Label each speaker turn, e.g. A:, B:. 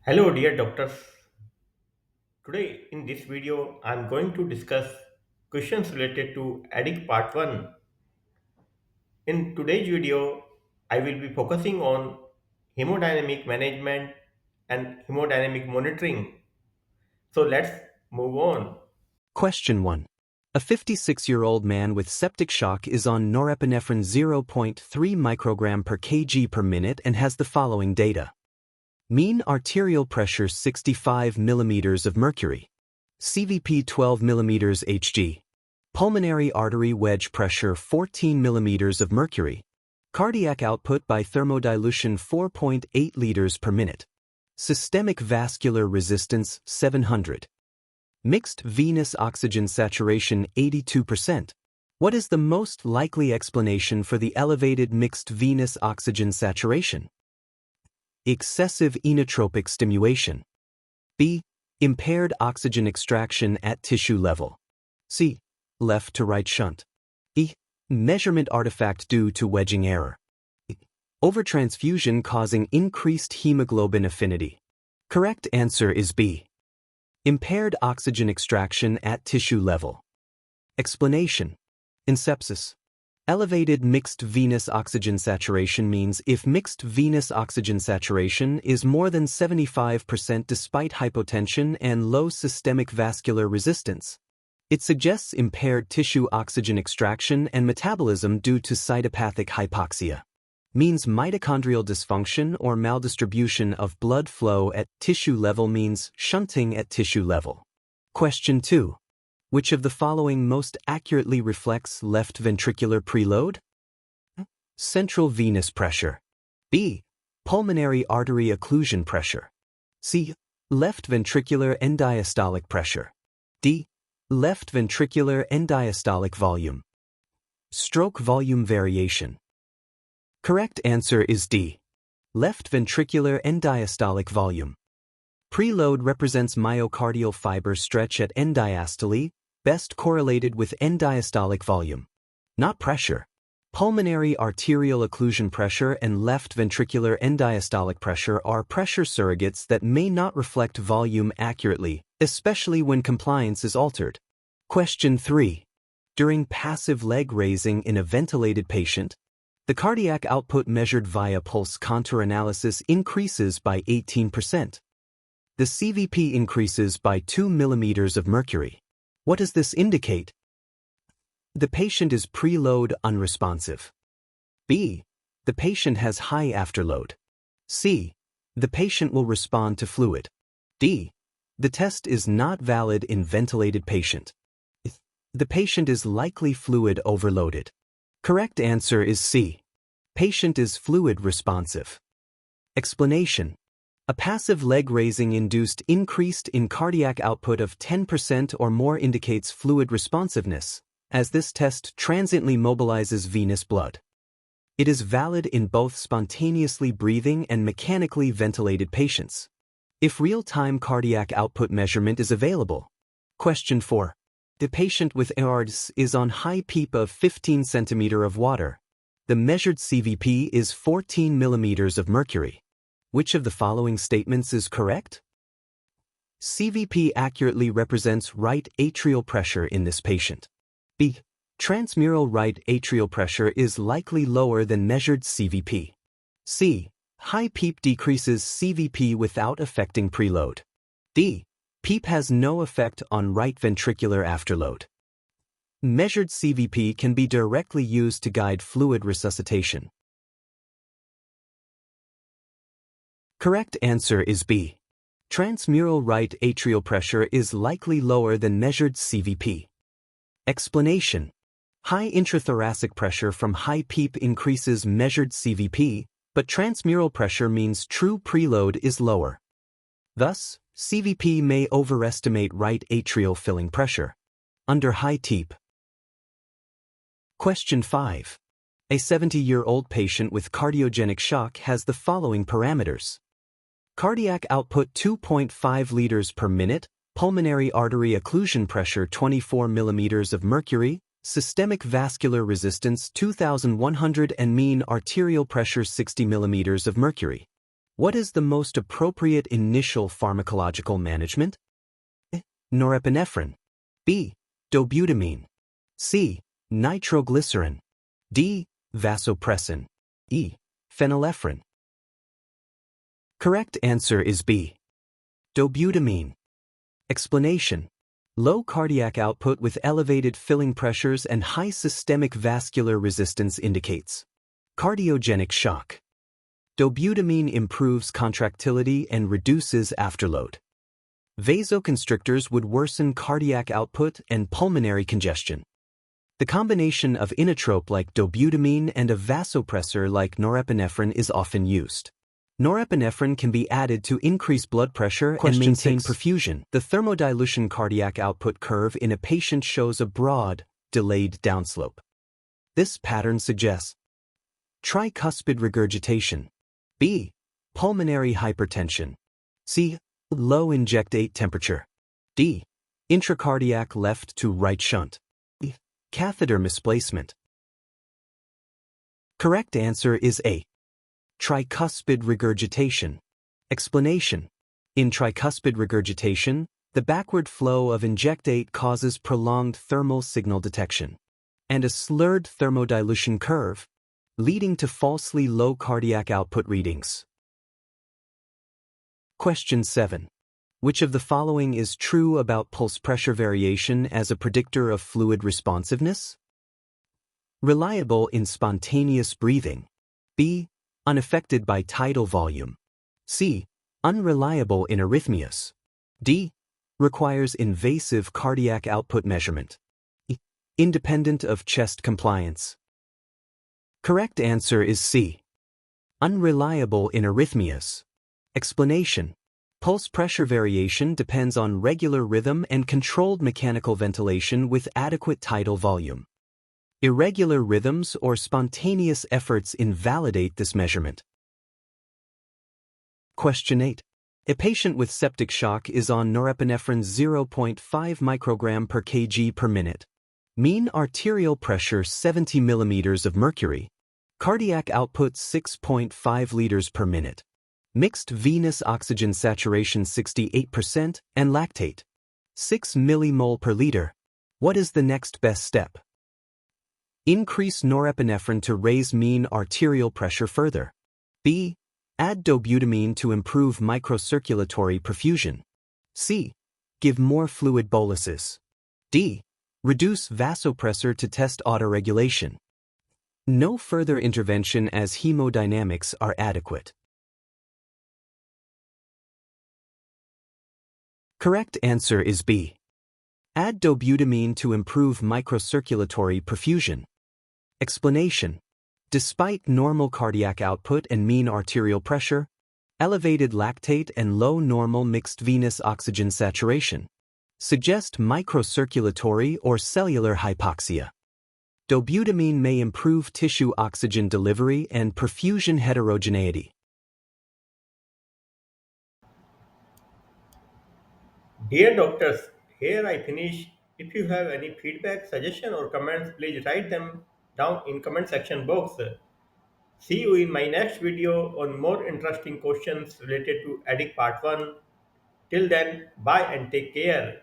A: Hello dear doctors. Today in this video I am going to discuss questions related to EDIC part 1. In today's video I will be focusing on hemodynamic management and hemodynamic monitoring. So let's move on.
B: Question 1. A 56-year-old man with septic shock is on norepinephrine 0.3 microgram per kg per minute and has the following data. Mean arterial pressure 65 millimeters of mercury. CVP 12 millimeters Hg. Pulmonary artery wedge pressure 14 millimeters of mercury. Cardiac output by thermodilution 4.8 liters per minute. Systemic vascular resistance 700. Mixed venous oxygen saturation 82%. What is the most likely explanation for the elevated mixed venous oxygen saturation? Excessive inotropic stimulation. B. Impaired oxygen extraction at tissue level. C. Left to right shunt. E. Measurement artifact due to wedging error. E. Overtransfusion causing increased hemoglobin affinity. Correct answer is B. Impaired oxygen extraction at tissue level. Explanation. In sepsis, elevated mixed venous oxygen saturation means if mixed venous oxygen saturation is more than 75% despite hypotension and low systemic vascular resistance, it suggests impaired tissue oxygen extraction and metabolism due to cytopathic hypoxia. Means mitochondrial dysfunction or maldistribution of blood flow at tissue level means shunting at tissue level. Question 2. Which of the following most accurately reflects left ventricular preload? Central venous pressure. B. Pulmonary artery occlusion pressure. C. Left ventricular end diastolic pressure. D. Left ventricular end diastolic volume. Stroke volume variation. Correct answer is D. Left ventricular end diastolic volume. Preload represents myocardial fiber stretch at end diastole, best correlated with end diastolic volume. Not pressure. Pulmonary arterial occlusion pressure and left ventricular end diastolic pressure are pressure surrogates that may not reflect volume accurately, especially when compliance is altered. Question 3. During passive leg raising in a ventilated patient, the cardiac output measured via pulse contour analysis increases by 18%. The CVP increases by 2 millimeters of mercury. What does this indicate? The patient is preload unresponsive. B. The patient has high afterload. C. The patient will respond to fluid. D. The test is not valid in ventilated patient. The patient is likely fluid overloaded. Correct answer is C. Patient is fluid responsive. Explanation. A passive leg raising induced increased in cardiac output of 10% or more indicates fluid responsiveness, as this test transiently mobilizes venous blood. It is valid in both spontaneously breathing and mechanically ventilated patients. If real-time cardiac output measurement is available. Question 4. The patient with ARDS is on high PEEP of 15 cm of water. The measured CVP is 14 millimeters of mercury. Which of the following statements is correct? CVP accurately represents right atrial pressure in this patient. B. Transmural right atrial pressure is likely lower than measured CVP. C. High PEEP decreases CVP without affecting preload. D. PEEP has no effect on right ventricular afterload. Measured CVP can be directly used to guide fluid resuscitation. Correct answer is B. Transmural right atrial pressure is likely lower than measured CVP. Explanation. High intrathoracic pressure from high PEEP increases measured CVP, but transmural pressure means true preload is lower. Thus, CVP may overestimate right atrial filling pressure. Under high TEEP. Question 5. A 70-year-old patient with cardiogenic shock has the following parameters. Cardiac output 2.5 liters per minute, pulmonary artery occlusion pressure 24 millimeters of mercury, systemic vascular resistance 2,100 and mean arterial pressure 60 millimeters of mercury. What is the most appropriate initial pharmacological management? A. Norepinephrine. B. Dobutamine. C. Nitroglycerin. D. Vasopressin. E. Phenylephrine. Correct answer is B. Dobutamine. Explanation. Low cardiac output with elevated filling pressures and high systemic vascular resistance indicates cardiogenic shock. Dobutamine improves contractility and reduces afterload. Vasoconstrictors would worsen cardiac output and pulmonary congestion. The combination of inotrope like dobutamine and a vasopressor like norepinephrine is often used. Norepinephrine can be added to increase blood pressure and maintain perfusion. The thermodilution cardiac output curve in a patient shows a broad, delayed downslope. This pattern suggests tricuspid regurgitation. B. Pulmonary hypertension. C. Low injectate temperature. D. Intracardiac left to right shunt. E. Catheter misplacement. Correct answer is A. Tricuspid regurgitation. Explanation. In tricuspid regurgitation, the backward flow of injectate causes prolonged thermal signal detection and a slurred thermodilution curve, leading to falsely low cardiac output readings. Question 7. Which of the following is true about pulse pressure variation as a predictor of fluid responsiveness? Reliable in spontaneous breathing. B. Unaffected by tidal volume. C. Unreliable in arrhythmias. D. Requires invasive cardiac output measurement. E. Independent of chest compliance. Correct answer is C. Unreliable in arrhythmias. Explanation. Pulse pressure variation depends on regular rhythm and controlled mechanical ventilation with adequate tidal volume. Irregular rhythms or spontaneous efforts invalidate this measurement. Question 8. A patient with septic shock is on norepinephrine 0.5 microgram per kg per minute. Mean arterial pressure 70 millimeters of mercury. Cardiac output 6.5 liters per minute. Mixed venous oxygen saturation 68% and lactate 6 millimole per liter. What is the next best step? Increase norepinephrine to raise mean arterial pressure further. B. Add dobutamine to improve microcirculatory perfusion. C. Give more fluid boluses. D. Reduce vasopressor to test autoregulation. No further intervention as hemodynamics are adequate. Correct answer is B. Add dobutamine to improve microcirculatory perfusion. Explanation. Despite normal cardiac output and mean arterial pressure, elevated lactate and low normal mixed venous oxygen saturation suggest microcirculatory or cellular hypoxia. Dobutamine may improve tissue oxygen delivery and perfusion heterogeneity.
A: Dear doctors, here I finish. If you have any feedback, suggestion or comments, please write them down in comment section box. See you in my next video on more interesting questions related to EDIC Part 1. Till then, bye and take care.